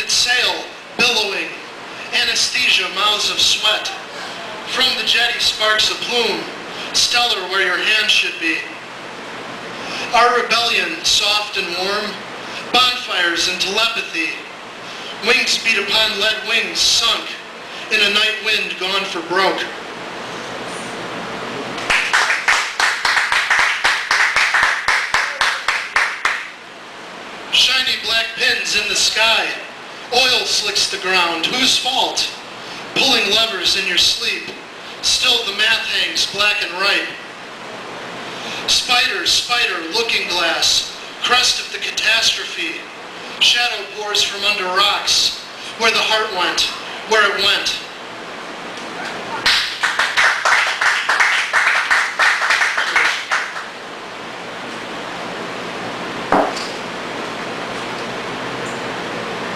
lifted sail, billowing, anesthesia, mouths of sweat. From the jetty sparks a plume, stellar where your hand should be. Our rebellion, soft and warm, bonfires and telepathy. Wings beat upon lead wings, sunk in a night wind gone for broke. Shiny black pins in the sky. Oil slicks the ground. Whose fault? Pulling levers in your sleep. Still the math hangs black and ripe. Spider, spider, looking glass. Crest of the catastrophe. Shadow pours from under rocks. Where the heart went, where it went.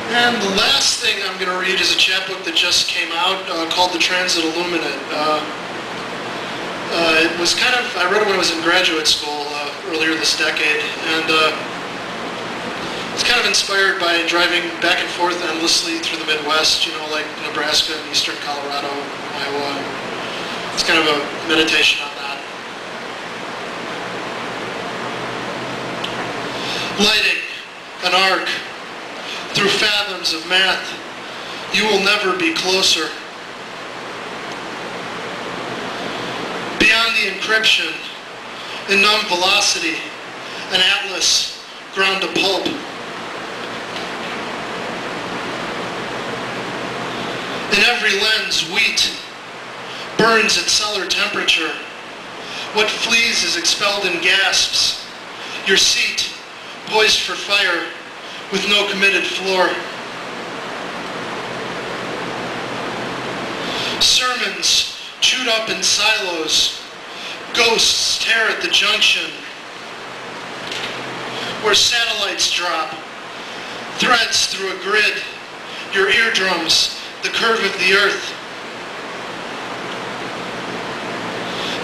And the last thing I'm going to read is a chapbook that just came out called The Transit Illuminate. It was I read it when I was in graduate school earlier this decade, and it's kind of inspired by driving back and forth endlessly through the Midwest, like Nebraska and eastern Colorado, Iowa. It's kind of a meditation on that. Lighting an arc through fathoms of math, you will never be closer. Beyond the encryption, in numb velocity, an atlas ground to pulp. In every lens, wheat burns at cellar temperature. What flees is expelled in gasps. Your seat, poised for fire, with no committed floor. Sermons chewed up in silos. Ghosts tear at the junction. Where satellites drop. Threads through a grid. Your eardrums, the curve of the earth.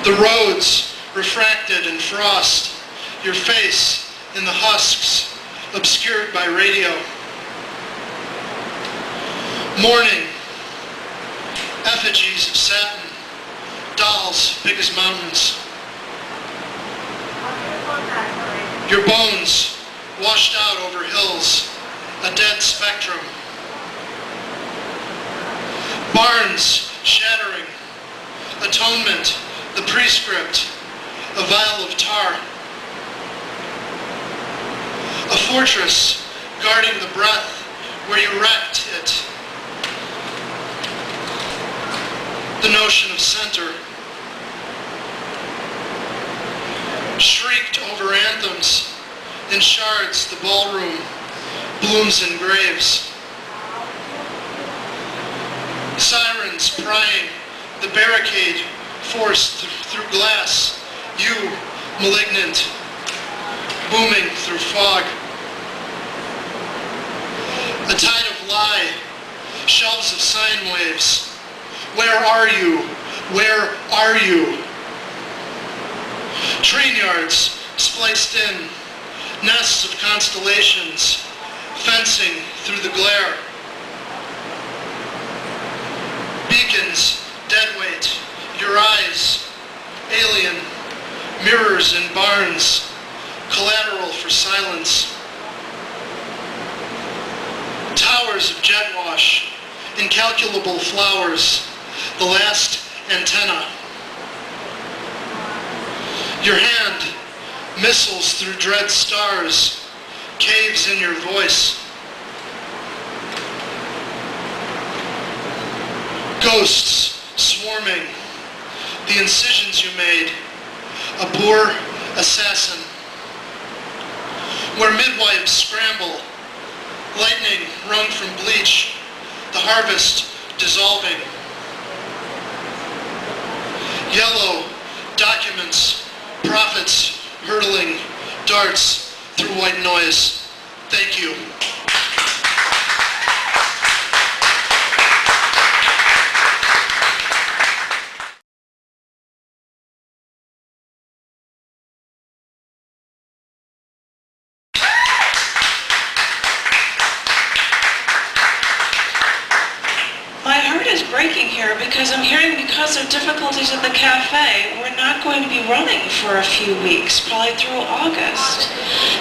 The roads refracted in frost. Your face in the husks, obscured by radio. Mourning, effigies of satin, dolls big as mountains. Your bones washed out over hills, a dead spectrum. Barns shattering, atonement, the prescript, a vial of tar. A fortress guarding the breath where you wrecked it. The notion of center. Shrieked over anthems. In shards, the ballroom blooms in graves. Sirens prying, the barricade forced through glass. You, malignant, booming through fog. A tide of lie, shelves of sine waves. Where are you? Where are you? Train yards spliced in, nests of constellations, fencing through the glare. Beacons, deadweight, your eyes, alien, mirrors in barns, collateral for silence. Towers of jet wash, incalculable flowers, the last antenna. Your hand, missiles through dread stars, caves in your voice. Ghosts swarming, the incisions you made, a poor assassin. Where midwives scramble, lightning wrung from bleach, the harvest dissolving. Yellow documents, prophets hurtling darts through white noise. Thank you. because I'm hearing because of difficulties at the cafe, we're not going to be running for a few weeks, probably through August.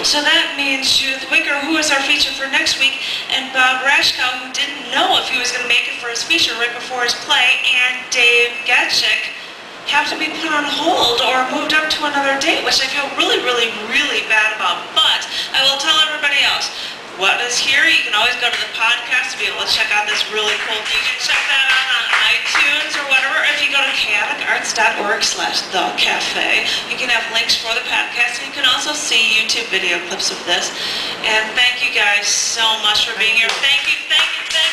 So that means Judith Wicker, who is our feature for next week, and Bob Rashkow, who didn't know if he was going to make it for his feature right before his play, and Dave Gatchick have to be put on hold or moved up to another date, which I feel really, really, really bad about. But I will tell everybody else, what is here, you can always go to the podcast to be able to check out this really cool thing. You can check that out on iTunes or whatever. If you go to chaoticarts.org/thecafe, you can have links for the podcast, and you can also see YouTube video clips of this. And thank you guys so much for being here. Thank you, thank you, thank you.